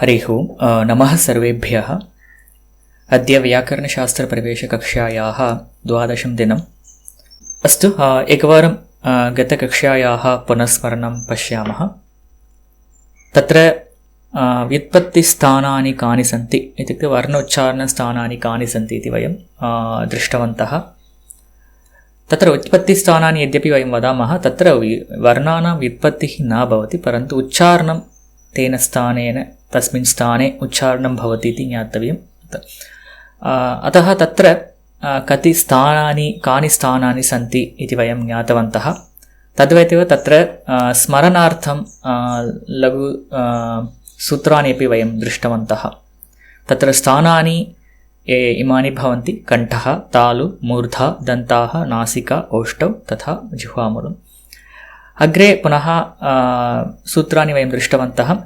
हरिः ओम् नमः सर्वेभ्यः। अद्य व्याकरणशास्त्रप्रवेशकक्षायाः 12. दिनम्। अस्तु, एकवारं गतकक्षायाः पुनस्मरणं पश्यामः। तत्र व्युत्पत्तिस्थानानि कानि सन्ति इत्युक्ते वर्णोच्चारणस्थानानि कानि सन्ति इति वयं दृष्टवन्तः। तत्र उत्पत्तिस्थानानि यद्यपि वयं वदामः, तत्र वर्णानां व्युत्पत्तिः न भवति, परन्तु उच्चारणं तेन स्थानेन तस्मिन् स्थाने उच्चारणं भवति इति ज्ञातव्यम्। अतः तत्र कानि स्थानानि सन्ति इति वयं ज्ञातवन्तः। तद्वैतेव तत्र स्मरणार्थं लघु सूत्राणि अपि वयं दृष्टवन्तः। तत्र स्थानानि इमानि भवन्ति: कण्ठः, तालु, मूर्धा, दन्ताः, नासिका, ओष्ठौ तथा जिह्वामूलम्। अग्रे पुनः सूत्राणि वयं दृष्टवन्तः।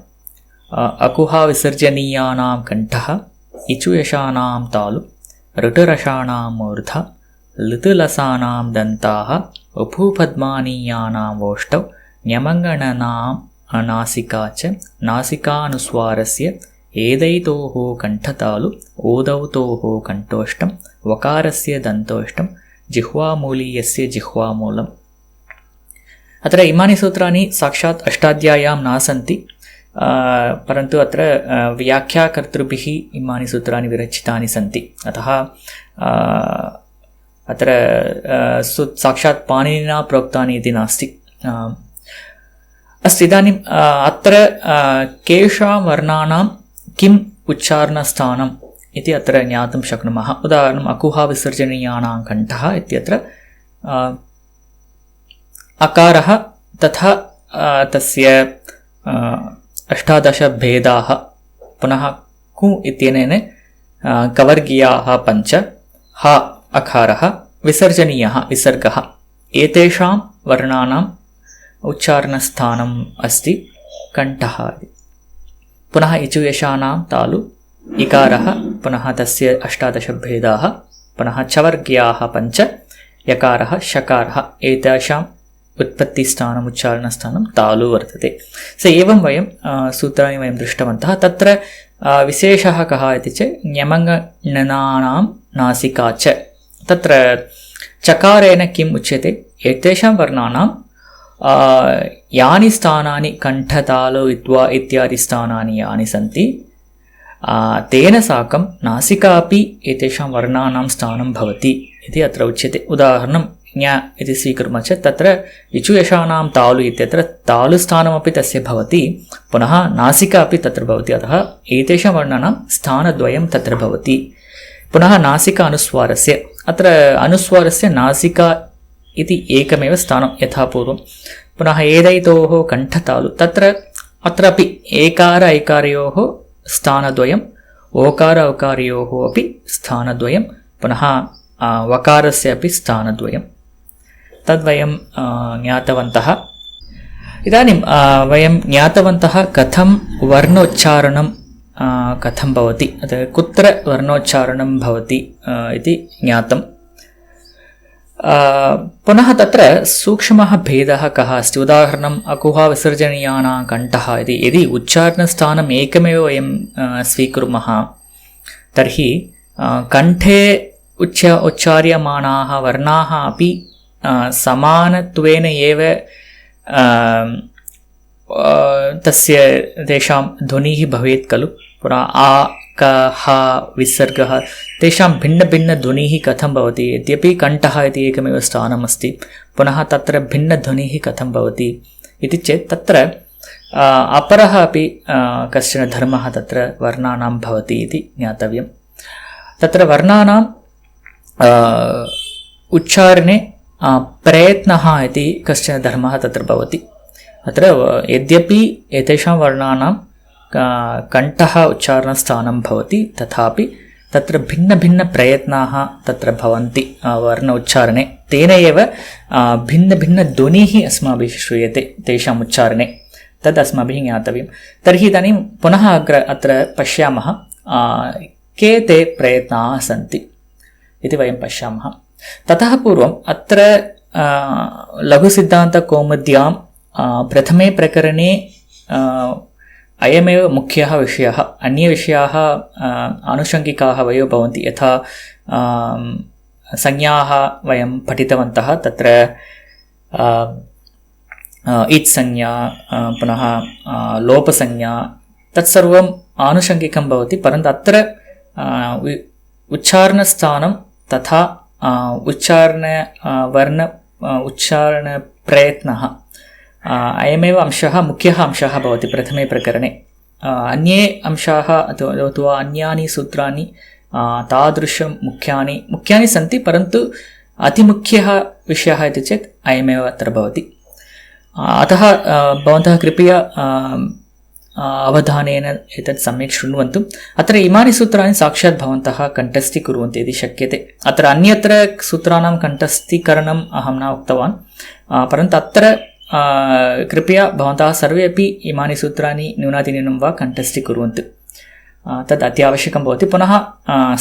अकुहा विसर्जनीयानां कण्ठः, इचुयशानां तालु, ऋटुरषाणां मूर्धा, लृतुलसानां दन्ताः, उभुपद्मानीयानां ओष्ठौ, न्यमङ्गणनां नासिका च, नासिकानुस्वारस्य एदैतोः कण्ठतालु, ओदौतोः कण्ठोष्ठं, वकारस्य दन्तोष्ठं, जिह्वामूलीयस्य जिह्वामूलम्। अत्र इमानि सूत्राणि साक्षात् अष्टाध्याय्यां न सन्ति, परन्तु अत्र व्याख्याकर्तृभिः इमानि सूत्राणि विरचितानि सन्ति। अतः अत्र साक्षात् पाणिनिना प्रोक्तानि इति नास्ति। अस्तु, इदानीम् अत्र केषां वर्णानां किम् उच्चारणस्थानम् इति अत्र ज्ञातुं शक्नुमः। उदाहरणम् अकुहा विसर्जनीयानां कण्ठः इत्यत्र अकारः तथा तस्य 18 भेदाः, पुनः कु इत्यनेन कवर्गीयाः 5, ह अकारः, विसर्जनीयः विसर्गः, एतेषां वर्णानाम् उच्चारणस्थानम् अस्ति कण्ठः। पुनः इचुयशानां तालु इकारः, पुनः तस्य 18 भेदाः, पुनः चवर्गीयाः 5, यकारः शकारः, एतेषाम् उत्पत्तिस्थानम् उच्चारणस्थानं तालु वर्तते। एवं वयं सूत्राणि वयं दृष्टवन्तः। तत्र विशेषः कः इति चेत् न्यमङ्गणनानां नासिका च। तत्र चकारेण किम् उच्यते? एतेषां वर्णानां यानि स्थानानि कण्ठतालु इत्यादि स्थानानि यानि सन्ति, तेन साकं नासिका अपि एतेषां वर्णानां स्थानं भवति इति अत्र उच्यते। उदाहरणं ञ इति स्वीकुर्मः चेत् तत्र इचुयशानां तालु इत्यत्र तालुस्थानमपि तस्य भवति, पुनः नासिका अपि तत्र भवति। अतः एतेषां वर्णानां स्थानद्वयं तत्र भवति। पुनः नासिका अनुस्वारस्य, अत्र अनुस्वारस्य नासिका इति एकमेव स्थानं यथापूर्वं। पुनः एदैतोः कण्ठतालु, अत्रापि एकार ऐकारयोः स्थानद्वयम्, ओकार औकारयोः अपि स्थानद्वयं, पुनः वकारस्य अपि स्थानद्वयं। तद्वयं ज्ञातवन्तः। इदानीं वयं ज्ञातवन्तः कथं वर्णोच्चारणं कथं भवति, कुत्र वर्णोच्चारणं भवति इति ज्ञातम्। पुनः तत्र सूक्ष्मः भेदः कः अस्ति? उदाहरणम् अकुहा विसर्जनीयानां कण्ठः इति यदि उच्चारणस्थानम् एकमेव वयं स्वीकुर्मः, तर्हि कण्ठे उच्चार्यमाणाः वर्णाः अपि समानत्वेन एव तेषां ध्वनिः भवेत् खलु। पुनः आ क ह विसर्गः, तेषां भिन्नभिन्नध्वनिः कथं भवति? यद्यपि कण्ठः इति एकमेव स्थानमस्ति, पुनः तत्र भिन्नध्वनिः कथं भवति इति चेत् तत्र अपरः अपि कश्चन धर्मः तत्र वर्णानां भवति इति ज्ञातव्यम्। तत्र वर्णानाम् उच्चारणे प्रयत्नः इति कश्चन धर्मः तत्र भवति। अत्र यद्यपि एतेषां वर्णानां कण्ठः उच्चारणस्थानं भवति, तथापि तत्र भिन्नभिन्नप्रयत्नाः तत्र भवन्ति वर्ण उच्चारणे। तेन एव भिन्नभिन्नध्वनिः अस्माभिः श्रूयते तेषाम् उच्चारणे। तद् अस्माभिः ज्ञातव्यं। तर्हि इदानीं पुनः अत्र पश्यामः के ते प्रयत्नाः सन्ति इति वयं पश्यामः। ततः पूर्वम् अत्र लघुसिद्धान्तकौमुद्यां प्रथमे प्रकरणे अयमेव मुख्यः विषयः। अन्ये विषयाः आनुषङ्गिकाः वयो भवन्ति। यथा संज्ञाः वयं पठितवन्तः, तत्र इत् संज्ञा, पुनः लोपसंज्ञा, तत्सर्वम् आनुषङ्गिकं भवति। परन्तु अत्र उच्चारणस्थानं तथा उच्चारणप्रयत्नः अयमेव अंशः, मुख्यः अंशः भवति प्रथमे प्रकरणे। अन्ये अंशाः अथवा अन्यानि सूत्राणि तादृशं मुख्यानि सन्ति, परन्तु अतिमुख्यः विषयः इति चेत् अयमेव अत्र भवति। अतः भवन्तः कृपया अवधानेन एतत् सम्यक् शृण्वन्तु। अत्र इमानि सूत्राणि साक्षात् भवन्तः कण्ठस्थीकुर्वन्तु यदि शक्यते। अत्र अन्यत्र सूत्राणां कण्ठस्थीकरणम् अहं न उक्तवान्, परन्तु अत्र कृपया भवन्तः सर्वे अपि इमानि सूत्राणि न्यूनातिन्यूनं वा कण्ठस्थीकुर्वन्तु, तद् अत्यावश्यकं भवति। पुनः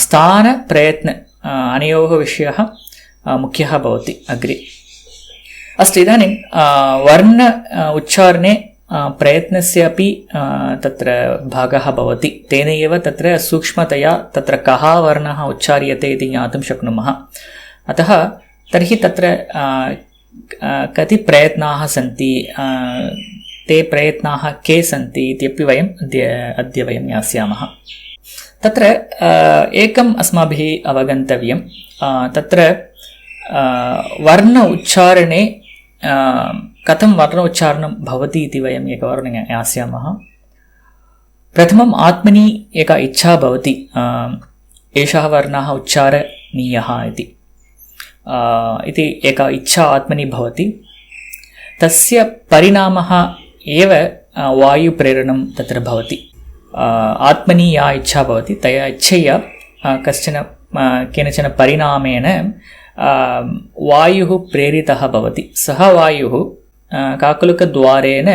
स्थानप्रयत्न अनयोः विषयः मुख्यः भवति अग्रे। अस्तु, इदानीं वर्ण उच्चारणे प्रयत्नस्य अपि तत्र भागः भवति। तेन एव तत्र सूक्ष्मतया तत्र कः वर्णः उच्चार्यते इति ज्ञातुं शक्नुमः। अतः तर्हि तत्र कति प्रयत्नाः सन्ति, ते प्रयत्नाः के सन्ति इत्यपि वयम् अद्य वयं ज्ञास्यामः। तत्र एकम् अस्माभिः अवगन्तव्यं, तत्र वर्ण उच्चारणे कथं वर्ण उच्चारणं भवति इति वयम् एकवारं ज्ञास्यामः। प्रथमम् आत्मनि एका इच्छा भवति, एषः वर्णः उच्चारणीयः इति एका इच्छा आत्मनि भवति। तस्य परिणामः एव वायुप्रेरणं तत्र भवति। आत्मनि या इच्छा भवति तया इच्छया केनचन परिणामेन वायुः प्रेरितः भवति। सः वायुः काकुलकद्वारेण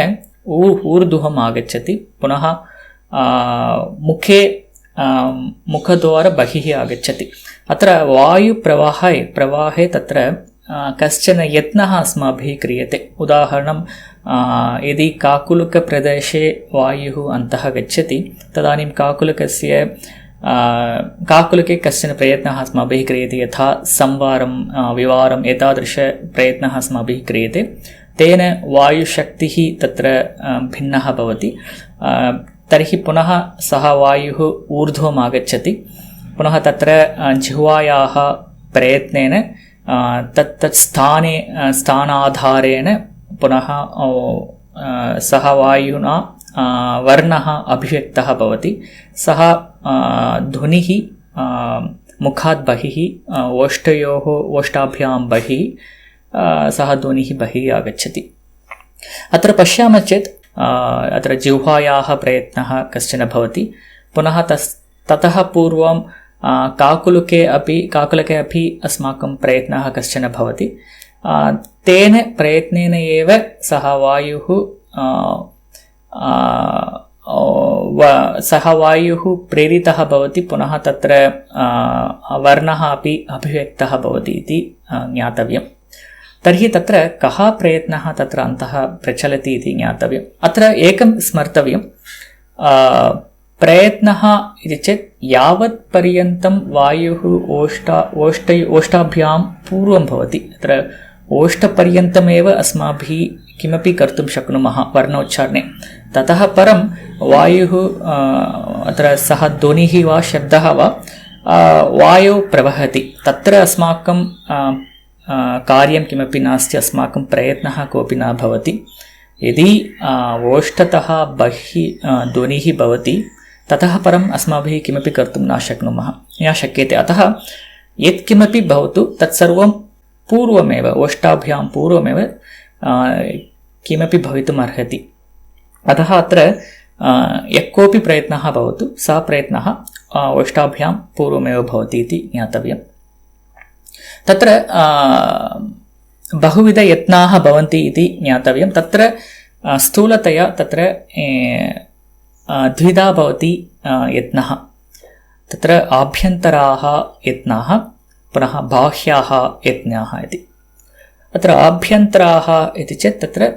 ऊर्ध्वम् आगच्छति, पुनः मुखद्वारा बहिः आगच्छति। अत्र वायुप्रवाहे तत्र कश्चन यत्नः अस्माभिः क्रियते। उदाहरणं, यदि काकुलकप्रदेशे वायुः अन्तः गच्छति, तदानीं काकुलके कश्चन प्रयत्नः अस्माभिः क्रियते, यथा संवारं, विवारम्, एतादृशप्रयत्नः अस्माभिः क्रियते। तेन वायुशक्तिः तत्र भिन्नः भवति। तर्हि पुनः सः वायुः ऊर्ध्वम् आगच्छति, पुनः तत्र जिह्वायाः प्रयत्नेन तत् स्थानाधारेण पुनः सः वायुना वर्णः अभिव्यक्तः भवति। सः ध्वनिः मुखात् बहिः, ओष्ठाभ्यां बहिः सः ध्वनिः बहिः आगच्छति। अत्र पश्यामः चेत् अत्र जिह्वायाः प्रयत्नः कश्चन भवति, पुनः ततः पूर्वं काकुलके अपि अस्माकं प्रयत्नः कश्चन भवति। तेन प्रयत्नेन एव सः वायुः प्रेरितः भवति, पुनः तत्र वर्णः अपि अभिव्यक्तः भवति इति ज्ञातव्यम्। तर्हि तत्र कः प्रयत्नः तत्र अन्तः प्रचलति इति ज्ञातव्यम्। अत्र एकं स्मर्तव्यं, प्रयत्नः इति चेत् यावत् पर्यन्तं वायुः ओष्ठाभ्यां पूर्वं भवति, अत्र ओष्ठपर्यन्तमेव अस्माभिः किमपि कर्तुं शक्नुमः वर्णोच्चारणे। ततः परं वायुः अत्र सः ध्वनिः वा शब्दः वा वायौ प्रवहति, तत्र अस्माकं कार्यं किमपि नास्ति, अस्माकं प्रयत्नः कोऽपि न भवति। यदि ओष्ठतः बहिः ध्वनिः भवति, ततः परम् अस्माभिः किमपि कर्तुं न शक्यते। अतः यत्किमपि भवतु तत्सर्वं पूर्वमेव, ओष्ठाभ्यां पूर्वमेव किमपि भवितुम् अर्हति। अतः अत्र यः कोऽपि प्रयत्नः भवतु, सः प्रयत्नः ओष्ठाभ्यां पूर्वमेव भवति इति ज्ञातव्यम्। तत्र बहुविधयत्नाः भवन्ति इति ज्ञातव्यं। तत्र स्थूलतया तत्र द्विधा भवति यत्नः। तत्र आभ्यन्तराः यत्नाः, पुनः बाह्याः यत्नाः इति। अत्र आभ्यन्तराः इति चेत् तत्र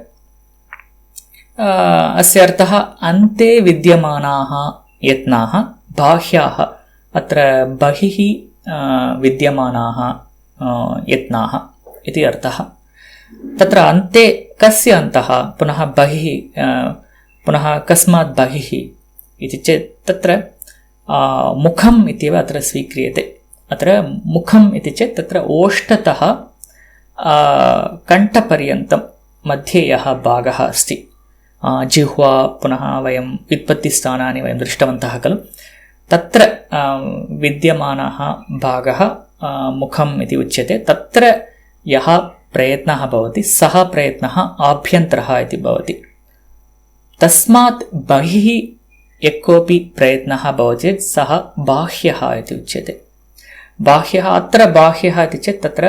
अस्य अर्थः अन्ते विद्यमानाः यत्नाः बाह्याः, अत्र बहिः विद्यमानाः यत्नाः इति अर्थः। तत्र अन्ते कस्य अन्तः, पुनः बहिः, पुनः कस्मात् बहिः इति चेत् तत्र मुखम् इत्येव अत्र स्वीक्रियते। अत्र मुखम् इति चेत् तत्र ओष्ठतः कण्ठपर्यन्तं मध्ये यः भागः अस्ति, जिह्वा, पुनः वयं व्युत्पत्तिस्थानानि वयं दृष्टवन्तः खलु, तत्र विद्यमानः भागः मुखम् इति उच्यते। तत्र यः प्रयत्नः भवति सः प्रयत्नः आभ्यन्तरः इति भवति। तस्मात् बहिः यः कोऽपि प्रयत्नः भवति चेत् सः बाह्यः इति उच्यते। बाह्यः, अत्र बाह्यः इति चेत् तत्र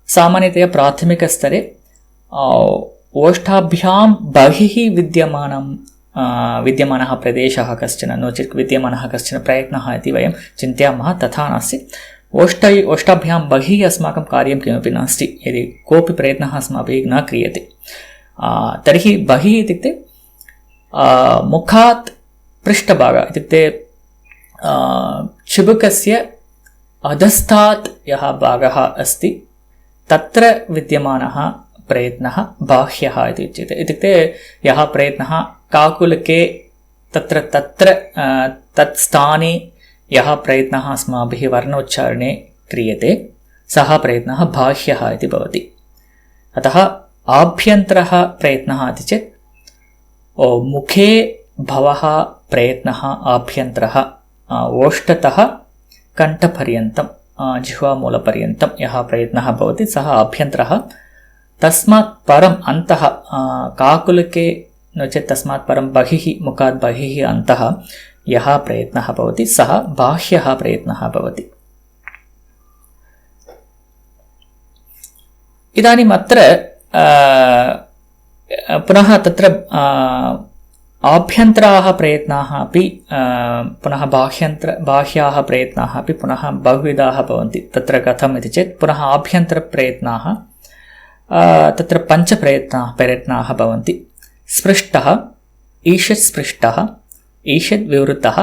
सामान्यतया प्राथमिकस्तरे ओष्ठाभ्यां बहिः विद्यमानः प्रदेशः कश्चन, नो चेत् विद्यमानः कश्चन प्रयत्नः इति वयं चिन्तयामः, तथा नास्ति। ओष्ठाभ्यां बहिः अस्माकं कार्यं किमपि नास्ति। यदि कोऽपि प्रयत्नः अस्माभिः न क्रियते तर्हि बहिः इत्युक्ते मुखात् पृष्ठभागः, इत्युक्ते चिबुकस्य अधस्तात् यः भागः अस्ति तत्र विद्यमानः प्रयत्नः बाह्यः इति उच्यते। इत्युक्ते यः प्रयत्नः काकुलके तत्र तत् स्थाने यः प्रयत्नः अस्माभिः वर्णोच्चारणे क्रियते सः प्रयत्नः बाह्यः इति भवति। अतः आभ्यन्तरः प्रयत्नः इति चेत् मुखे भवः प्रयत्नः आभ्यन्तरः, ओष्ठतः कण्ठपर्यन्तं जिह्वामूलपर्यन्तं यः प्रयत्नः भवति सः आभ्यन्तरः। तस्मात् परम् अन्तः काकुलके, नो चेत् तस्मात् परं बहिः, मुखात् बहिः अन्तः यः प्रयत्नः भवति सः बाह्यः प्रयत्नः भवति। इदानीम् अत्र पुनः तत्र आभ्यन्तराः प्रयत्नाः अपि पुनः बाह्याः प्रयत्नाः अपि पुनः बहुविधाः भवन्ति। तत्र कथम् इति चेत् पुनः आभ्यन्तरप्रयत्नाः तत्र पञ्चप्रयत्नाः भवन्ति। स्पृष्टः, ईषत् स्पृष्टः, ईषद् विवृतः,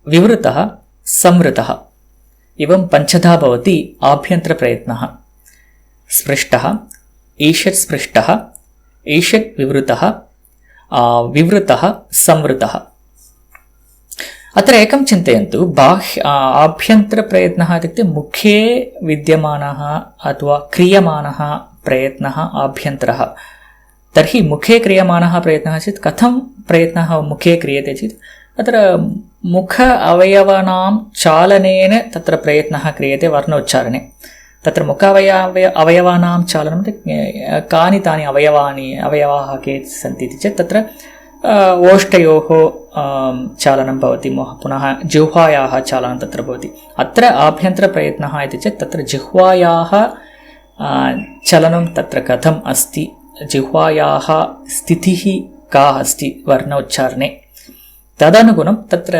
विवृतः, संवृतः, एवं पञ्चधा भवति आभ्यन्तरप्रयत्नः। स्पृष्टः, ईषत् स्पृष्टः, ईषद् विवृतः, विवृतः, संवृतः। अत्र एकं चिन्तयन्तु, आभ्यन्तरप्रयत्नः इत्युक्ते मुखे विद्यमानः अथवा क्रियमाणः प्रयत्नः आभ्यन्तरः। तर्हि मुखे क्रियमाणः प्रयत्नः चेत् कथं प्रयत्नः मुखे क्रियते चेत् अत्र मुख अवयवानां चालनेन तत्र प्रयत्नः क्रियते वर्णोच्चारणे। तत्र मुख अवयवानां चालनं कानि तानि अवयवाः के सन्ति इति चेत् तत्र ओष्ठयोः चालनं भवति, पुनः जिह्वायाः चालनं तत्र भवति। अत्र आभ्यन्तरप्रयत्नः इति चेत् तत्र जिह्वायाः चलनं तत्र कथम् अस्ति, जिह्वायाः स्थितिः का अस्ति वर्णोच्चारणे, तदनुगुणं तत्र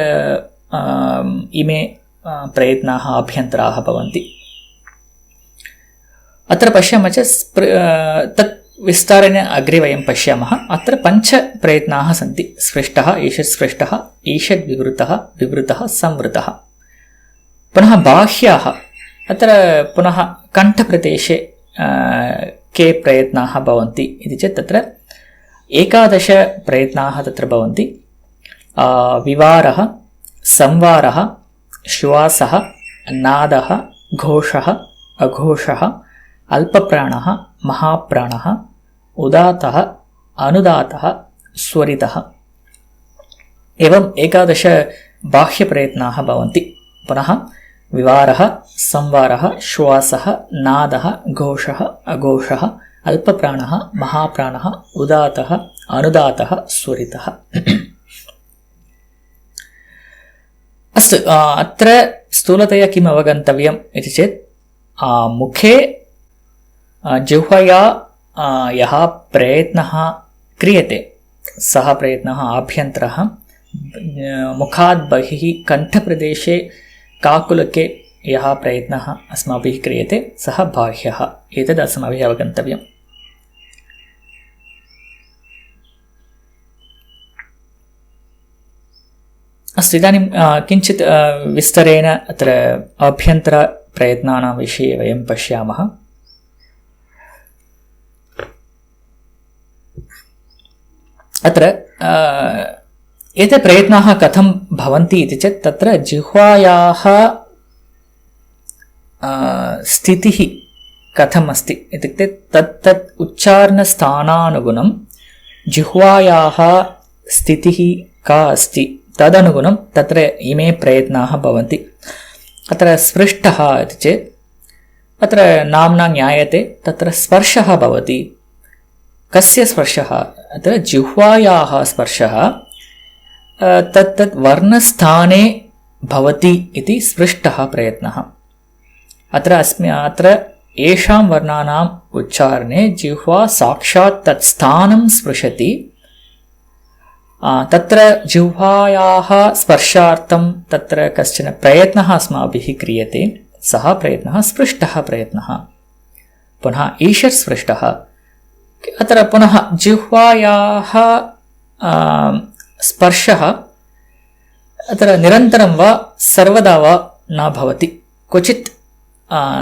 इमे प्रयत्नाः आभ्यन्तराः भवन्ति। अत्र पश्यामः चेत् तत् विस्तारेण अग्रे वयं पश्यामः। अत्र पञ्चप्रयत्नाः सन्ति। स्पृष्टः, ईषत् स्पृष्टः, ईषद् विवृतः, विवृतः, संवृतः। पुनः बाह्याः, अत्र पुनः कण्ठप्रदेशे के प्रयत्नाः भवन्ति इति चेत् तत्र 11 प्रयत्नाः तत्र भवन्ति। विवारः, संवारः, श्वासः, नादः, घोषः, अघोषः, अल्पप्राणः, महाप्राणः, उदात्तः, अनुदात्तः, स्वरितः, एवं 11 बाह्यप्रयत्नाः भवन्ति। पुनः विवारः, संवारः, श्वासः, नादः, घोषः, अघोषः, अल्पप्राणः, महाप्राणः, उदात्तः, अनुदात्तः, स्वरितः। अस्तु, अत्र स्थूलतया किम् अवगन्तव्यम् इति चेत् मुखे जिह्वया यः प्रयत्नः क्रियते सः प्रयत्नः आभ्यन्तरः, मुखात् बहिः कण्ठप्रदेशे काकुलके यः प्रयत्नः अस्माभिः क्रियते सः बाह्यः। एतद् अस्माभिः अवगन्तव्यम्। अस्तु, इदानीं किञ्चित् विस्तरेण अत्र अभ्यन्तरप्रयत्नानां विषये वयं पश्यामः। अत्र एते प्रयत्नाः कथं भवन्ति इति चेत् तत्र जिह्वायाः स्थितिः कथम् अस्ति इत्युक्ते तत् उच्चारणस्थानानुगुणं जिह्वायाः स्थितिः का अस्ति तदनुगुणं तत्र इमे प्रयत्नाः भवन्ति। अत्र स्पृष्टः इति चेत् अत्र नाम्ना ज्ञायते तत्र स्पर्शः भवति। कस्य स्पर्शः? अत्र जिह्वायाः स्पर्शः तत् वर्णस्थाने भवति इति स्पृष्टः प्रयत्नः। अत्र येषां वर्णानाम् उच्चारणे जिह्वा साक्षात् तत् स्थानं स्पृशति, तत्र जिह्वायाः स्पर्शार्थं तत्र कश्चन प्रयत्नः अस्माभिः क्रियते। सः प्रयत्नः स्पृष्टः प्रयत्नः। पुनः ईषत् स्पृष्टः। अत्र पुनः जिह्वायाः स्पर्शः अत्र निरन्तरं वा सर्वदा वा न भवति। क्वचित्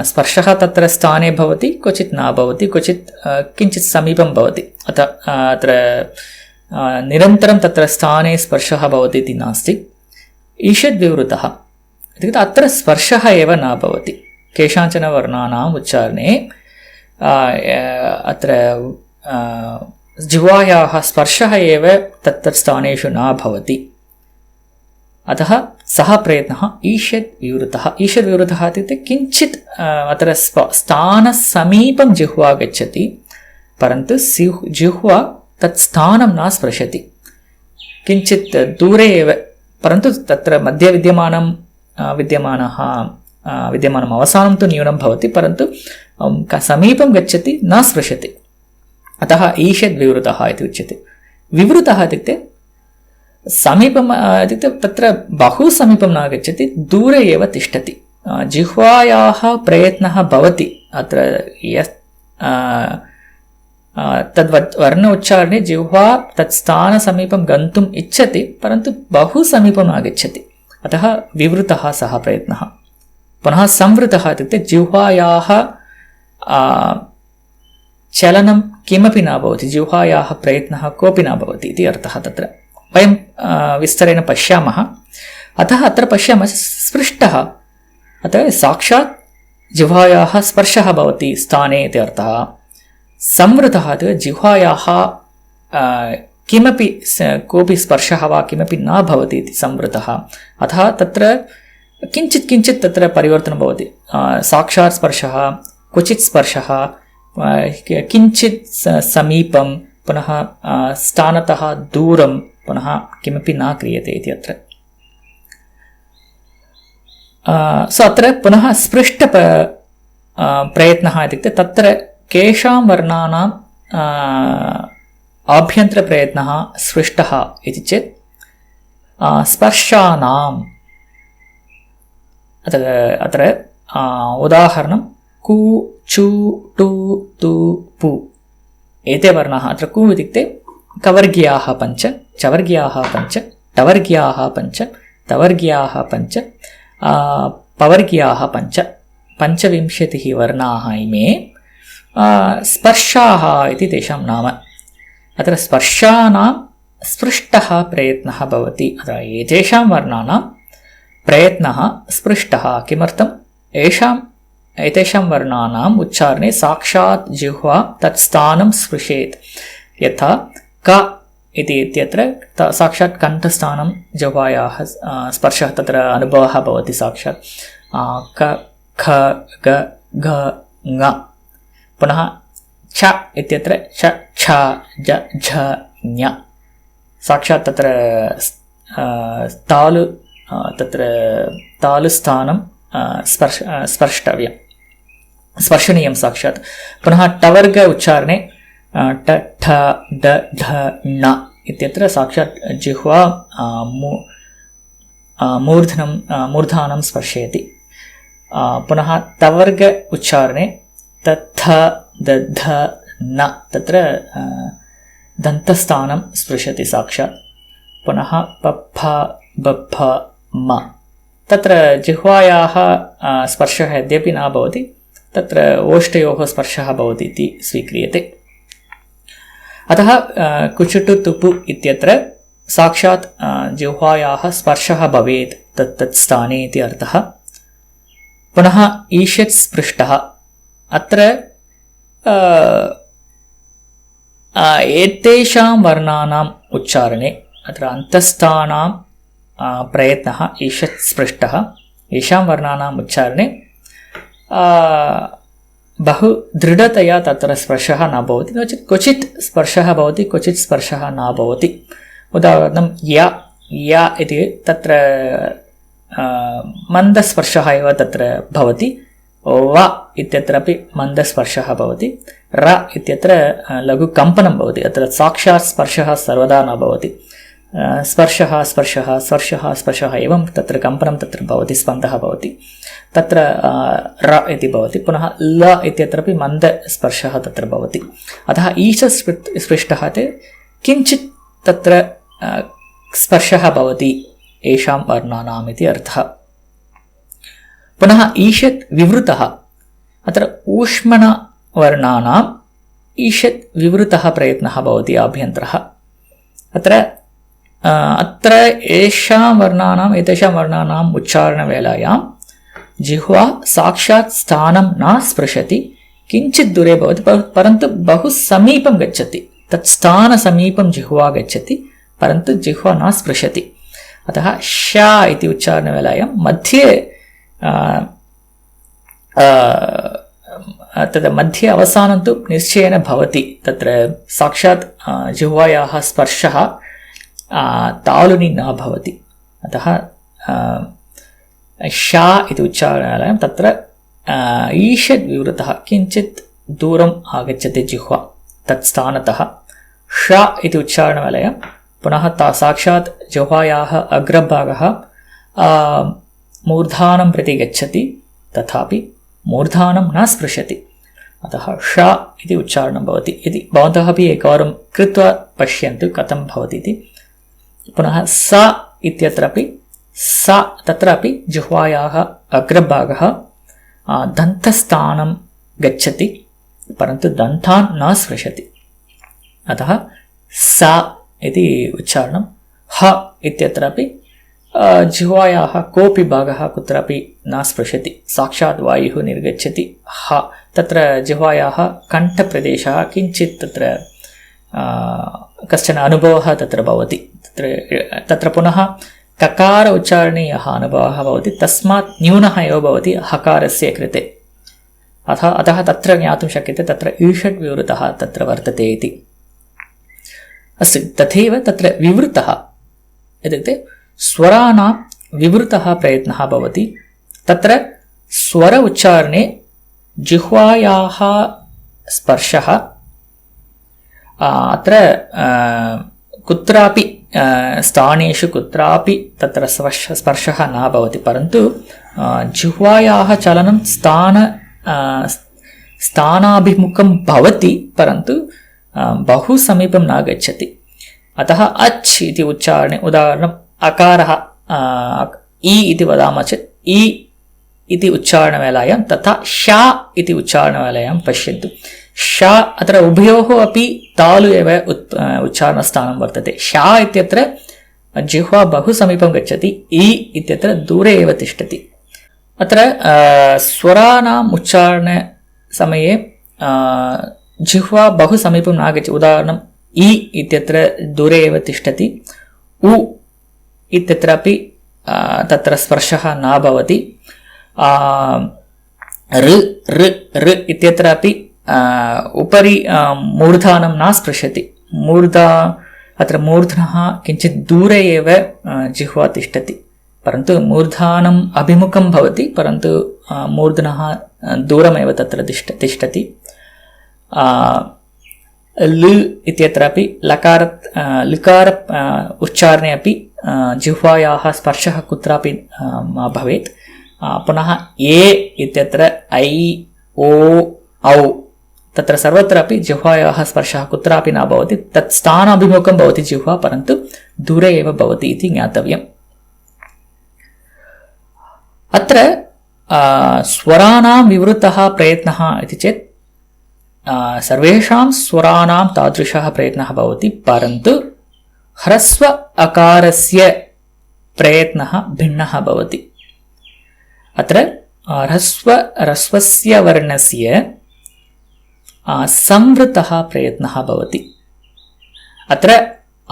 स्पर्शः तत्र स्थाने भवति, क्वचित् न भवति, क्वचित् किञ्चित् समीपं भवति। अत्र निरन्तरं तत्र स्थाने स्पर्शः भवति इति नास्ति। ईषद् विवृतः इत्युक्ते अत्र स्पर्शः एव न भवति। केषाञ्चन वर्णानाम् उच्चारणे अत्र जिह्वायाः स्पर्शः एव तत्र स्थानेषु न भवति। अतः सः प्रयत्नः ईषद् विवृतः। ईषद् विवृतः इत्युक्ते किञ्चित् अत्र स्थानसमीपं जिह्वा गच्छति, परन्तु जिह्वा तत् स्थानं न स्पृशति। किञ्चित् दूरे एव, परन्तु तत्र मध्ये विद्यमानम् अवसानं तु न्यूनं भवति, परन्तु समीपं गच्छति, न स्पृशति। अतः ईषद् विवृतः इति उच्यते। विवृतः इत्युक्ते समीपम् इत्युक्ते तत्र बहु समीपं न गच्छति, दूरे एव तिष्ठति। जिह्वायाः प्रयत्नः भवति। अत्र तद् वर्ण उच्चारणे जिह्वा तत् स्थानसमीपं गन्तुम् इच्छति, परन्तु बहु समीपं न गच्छति। अतः विवृतः सः प्रयत्नः। पुनः संवृतः इत्युक्ते जिह्वायाः चलनं किमपि न भवति, जिह्वायाः प्रयत्नः कोऽपि न भवति इति अर्थः। तत्र वयं विस्तरेण पश्यामः। अतः अत्र पश्यामः स्पृष्टः, अतः साक्षात् जिह्वायाः स्पर्शः भवति स्थाने इति अर्थः। संवृतः जिह्वायाः किमपि कोऽपि स्पर्शः वा किमपि न भवति इति संवृतः। अतः तत्र किञ्चित् तत्र परिवर्तनं भवति। साक्षात् स्पर्शः, क्वचित् स्पर्शः, किञ्चित् समीपं, पुनः स्थानतः दूरं, पुनः किमपि न क्रियते इति अत्र। अत्र पुनः स्पृष्ट प्रयत्नः इत्युक्ते तत्र केषां वर्णानाम् आभ्यन्तरप्रयत्नः स्पृष्टः इति चेत् स्पर्शानाम्। अत्र उदाहरणं कु, चु, टु, तु, पु एते वर्णाः। अत्र कु इत्युक्ते कवर्ग्याः पञ्च, चवर्ग्याः पञ्च, टवर्ग्याः पञ्च, तवर्ग्याः पञ्च, पवर्ग्याः पञ्च, 25 वर्णाः इमे स्पर्शाः इति तेषां नाम। अत्र स्पर्शानां स्पृष्टः प्रयत्नः भवति। अत्र एतेषां वर्णानां प्रयत्नः स्पृष्टः। किमर्थम्? एतेषां वर्णानाम् उच्चारणे साक्षात् जिह्वा तत् स्थानं स्पृशेत्। यथा क इति इत्यत्र साक्षात् कण्ठस्थानं जिह्वायाः स्पर्शः तत्र अनुभवः भवति साक्षात्। क, ख, ग, घ, ङ। पुनः छ इत्यत्र च, छ, ज, झ, ञ। साक्षात् तत्र तालुस्थानं स्पर्शनीयं साक्षात्। पुनः टवर्ग उच्चारणे ट, ठ, ड, ढ, ण इत्यत्र साक्षात् जिह्वा मूर्धानं स्पर्शयति। पुनः तवर्ग उच्चारणे तथ, दध, न तत्र दन्तस्थानं स्पृशति साक्षात्। पुनः पप्फ, बभ म तत्र जिह्वायाः स्पर्शः यद्यपि न भवति तत्र ओष्ठयोः स्पर्शः भवति इति स्वीक्रियते। अतः कुचुटु तुपु इत्यत्र साक्षात् जिह्वायाः स्पर्शः भवेत् तत् स्थाने इति अर्थः। पुनः ईषत् स्पृष्टः अत्र एतेषां वर्णानाम् उच्चारणे अत्र अन्तस्थानां प्रयत्नः ईषत् स्पृष्टः। येषां वर्णानाम् उच्चारणे बहु दृढतया तत्र स्पर्शः न भवति, नो चेत् क्वचित् स्पर्शः भवति, क्वचित् स्पर्शः न भवति। उदाहरणं य इति तत्र मन्दस्पर्शः एव तत्र भवति। व इत्यत्रापि मन्दस्पर्शः भवति। र इत्यत्र लघुकम्पनं भवति। अत्र साक्षात् स्पर्शः सर्वदा न भवति। स्पर्शः स्पर्शः स्पर्शः स्पर्शः एवं तत्र कम्पनं तत्र भवति, स्पन्दः भवति। तत्र र इति भवति। पुनः ल इत्यत्रापि मन्दस्पर्शः तत्र भवति। अतः ईषत् स्पृष्टः किञ्चित् तत्र स्पर्शः भवति येषां वर्णानाम् इति अर्थः। पुनः ईषत् विवृतः अत्र ऊष्मणवर्णानाम् ईषत् विवृतः प्रयत्नः भवति आभ्यन्तरः। अत्र एतेषां वर्णानाम् उच्चारणवेलायां जिह्वा साक्षात् स्थानं न स्पृशति, किञ्चित् दूरे भवति, परन्तु बहु समीपं गच्छति। तत् स्थानसमीपं जिह्वा गच्छति, परन्तु जिह्वा न स्पृशति। अतः श इति उच्चारणवेलायां मध्ये तद् मध्ये अवसानं तु निश्चयेन भवति। तत्र साक्षात् जिह्वायाः स्पर्शः तालुनि न भवति। अतः श इति उच्चारणवेलायां तत्र ईषद् विवृतः किञ्चित् दूरम् आगच्छति जिह्वा तत् स्थानतः। श इति उच्चारणवेलायां पुनः साक्षात् जिह्वायाः अग्रभागः मूर्धानं प्रति गच्छति, तथापि मूर्धानं न स्पृशति। अतः श इति उच्चारणं भवति। यदि भवन्तः अपि एकवारं कृत्वा पश्यन्तु कथं भवति इति। पुनः स इत्यत्रापि तत्रापि जिह्वायाः अग्रभागः दन्तस्थानं गच्छति, परन्तु दन्तान् न स्पृशति। अतः स इति उच्चारणं। ह इत्यत्रापि जिह्वायाः कोऽपि भागः कुत्रापि न स्पृशति, साक्षात् वायुः निर्गच्छति। ह तत्र जिह्वायाः कण्ठप्रदेशः किञ्चित् तत्र कश्चन अनुभवः तत्र भवति। तत्र पुनः ककार उच्चारणे यः अनुभवः भवति तस्मात् न्यूनः एव भवति हकारस्य कृते। अतः तत्र ज्ञातुं शक्यते तत्र ईषट् विवृतः तत्र वर्तते इति। अस्तु, तथैव तत्र विवृतः इत्युक्ते स्वराणां विवृतः प्रयत्नः भवति। तत्र स्वर उच्चारणे जिह्वायाः स्पर्शः अत्र कुत्रापि स्थानेषु कुत्रापि तत्र स्पर्शः न भवति, परन्तु जिह्वायाः चलनं स्थानाभिमुखं भवति, परन्तु बहु समीपं न गच्छति। अतः अच् इति उच्चारणे उदाहरणम् अकारः इ इति वदामः चेत् इ इति उच्चारणवेलायां तथा श इति उच्चारणवेलायां पश्यन्तु। श अत्र उभयोः अपि तालु एव उच्चारणस्थानं वर्तते। श इत्यत्र जिह्वा बहु समीपं गच्छति, इ इत्यत्र दूरे एव तिष्ठति। अत्र स्वराणाम् उच्चारणसमये जिह्वा बहु समीपं न गच्छति। उदाहरणम् इ इत्यत्र दूरे एव तिष्ठति, उ इत्यत्रापि तत्र स्पर्शः न भवति। ऋ इत्यत्रापि उपरि मूर्धानं न स्पृशति। अत्र मूर्धनः किञ्चित् दूरे एव जिह्वा तिष्ठति, परन्तु मूर्धानम् अभिमुखं भवति, परन्तु मूर्धनः दूरमेव तत्र तिष्ठति। लृ इत्यत्रापि लकार उच्चारणे अपि जिह्वायाः स्पर्शः कुत्रापि मा भवेत्। पुनः ए इत्यत्र ऐ ओ औ तत्र सर्वत्रापि जिह्वायाः स्पर्शः कुत्रापि न भवति। तत् स्थानाभिमुखं भवति जिह्वा, परन्तु दूरे एव भवति इति ज्ञातव्यम्। अत्र स्वराणां विवृतः प्रयत्नः इति चेत् सर्वेषां स्वराणां तादृशः प्रयत्नः भवति, परन्तु ह्रस्व अकारस्य प्रयत्नः भिन्नः भवति। अत्र ह्रस्वस्य वर्णस्य संवृतः प्रयत्नः भवति। अत्र आ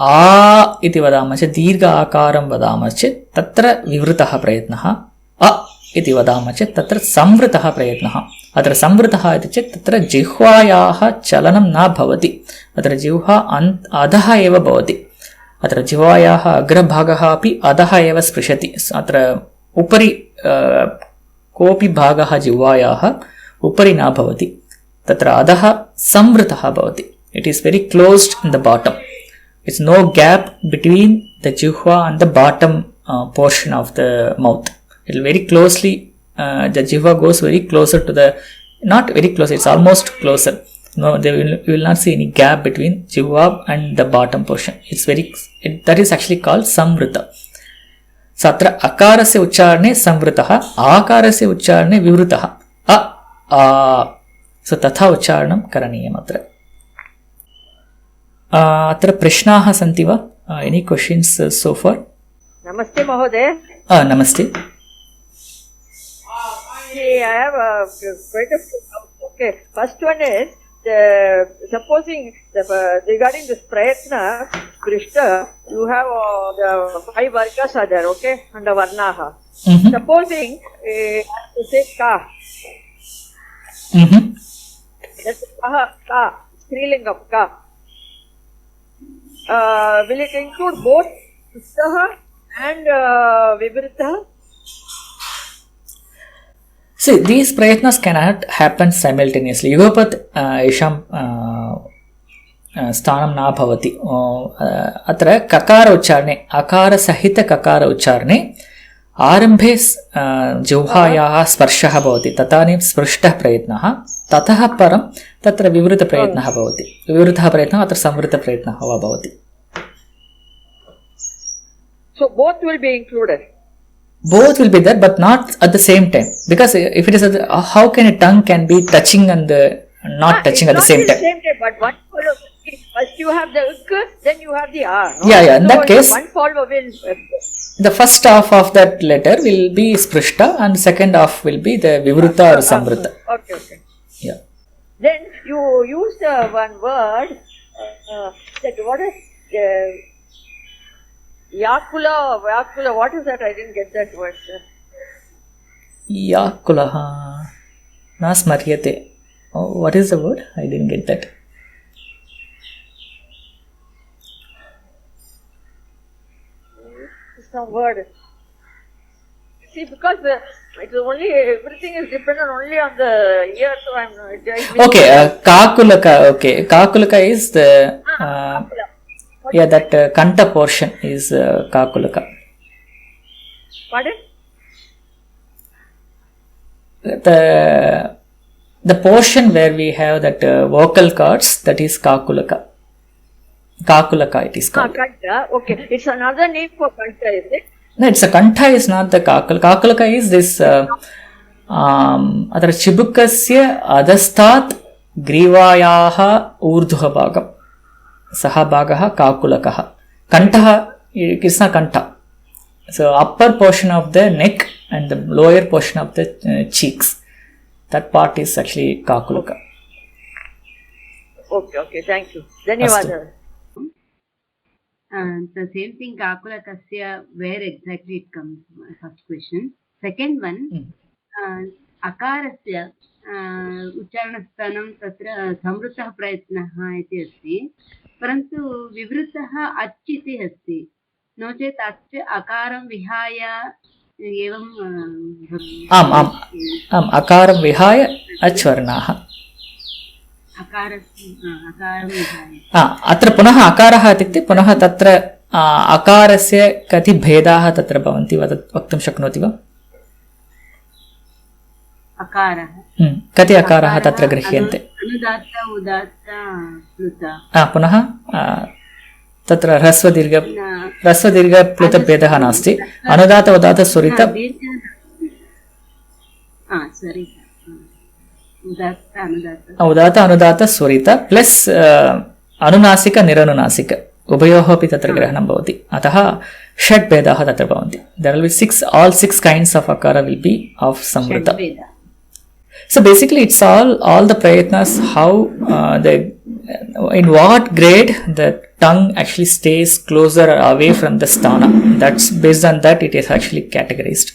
इति वदामः चेत् दीर्घ आकारं वदामः चेत् तत्र विवृतः प्रयत्नः, अ इति वदामः चेत् तत्र संवृतः प्रयत्नः। अत्र संवृतः इति चेत् तत्र जिह्वायाः चलनं न भवति, अत्र जिह्वा अधः एव भवति। अत्र जिह्वायाः अग्रभागः अपि अधः एव स्पृशति, अत्र उपरि कोऽपि भागः जिह्वायाः उपरि न भवति, तत्र अधः संवृतः भवति। It is very closed in the bottom, it's no gap between the जिह्वा and the bottom portion of the mouth. It will very closely, the jihva goes very closer to the, not very close, it's almost closer. No, you will not see any gap between jihva and the bottom portion. It's very, that is actually called samvrita. So atra akarasya uchcharane samvritah, akarasya uchcharane vivritah. So tatha uchcharanam karaniyam atra. अत्र प्रश्नाः सन्ति वा? Any questions so far? नमस्ते महोदय। नमस्ते। I have quite a few. Okay, first one is supposing regarding this prayatna prishta, you have the 5 vargas are there, okay, under varnaha. Supposing to say ka, that's ka, strilingam ka. Will it include both Sustaha and Vibhritaha? See, these prayatnas cannot happen simultaneously. Yugapat isham sthanam na bhavati. Atra kakara uchcharane, akara sahita kakara uchcharane आरम्भे जिह्वायाः स्पर्शः भवति, तदानीं स्पृष्टः प्रयत्नः, ततः परं तत्र विवृतप्रयत्नः भवति। विवृतः प्रयत्नः अत्र संवृतप्रयत्नः वा भवति। So both will be included. Both will be there, but not at the same time. Because if it is, how can a tongue can be touching and not touching at the same time? But one follows. First you have the uk, then you have the r. No? Yeah. In so that case, one follow will. The first half of that letter will be sprishta, and second half will be the vivruta or samvrita. Okay. Yeah. Then you use one word that what is yakula. What is that? I didn't get that word, sir. Yakulaha. Na smaryate. Oh, what is the word? I didn't get that. Some word. See, because it's only everything is dependent only on the ear, so I'm. Okay, kakulaka. Okay, kakulaka is the that kanta portion is kakulaka. Pardon? The portion where we have that vocal cords, that is kakulaka. Kakulaka it is called. Kanta. Okay, it's another name for kanta, is it? No, it's a kanta is not the kakul. Kakulaka is this atra chibukasya adastat grivayaha urdhva bhagam. Saha bhagaha kakulakaha. Kantaha is not kanta. So upper portion of the neck and the lower portion of the cheeks. That part is actually kakulaka. Okay, thank you. Dhanyawad. The same thing, Kakulakasya, where exactly it comes, first question. Second one, Akarasya, Uchcharanasthanam Tatra Samvrutah Prayatnah iti asti, Parantu Vivritah Achiti asti. No chet Ach Akaram Vihaya evam Akaram Vihaya Achvarnaha. अत्र पुनः अकारः इत्युक्ते पुनः तत्र अकारस्य कति भेदाः तत्र भवन्ति वक्तुं शक्नोति वा? अकारः कति अकाराः तत्र गृह्यन्ते? अनुदात्त उदात्त प्लुत। पुनः तत्र ह्रस्वदीर्घ प्लुतभेदः नास्ति। अनुदात उदात स्वरित Swarita. Udatta, anudatta. उदात अनुदात स्वरित प्लस् अनुनासिक निरनुनासिक उभयोः अपि तत्र ग्रहणं भवति अतः षट् भेदाः तत्र भवन्ति. There will be all six kinds of akara will be of samvrita. Veda. So basically it's all the prayatnas how in what grade the tongue actually stays closer or away from the sthana. That's based on that it is actually categorized.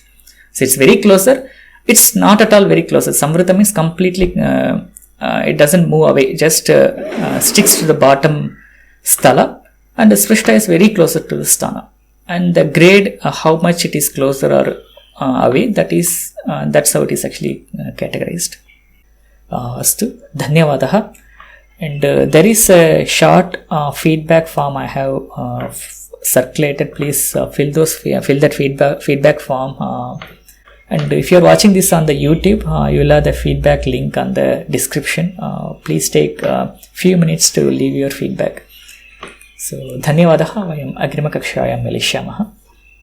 So it's very closer. It's not at all very closer. Samvrita means completely it doesn't move away, just sticks to the bottom sthala, and the sprishta is very closer to the sthana. And the grade how much it is closer or away, that's how it is actually categorized. Astu, dhanyavadah. And there is a short feedback form I have circulated. Please fill that feedback form. And if you are watching this on the YouTube, you will have the feedback link on the description. Please take a few minutes to leave your feedback. So, dhanyavadah. Vayam agrimakakshayam melishyamah.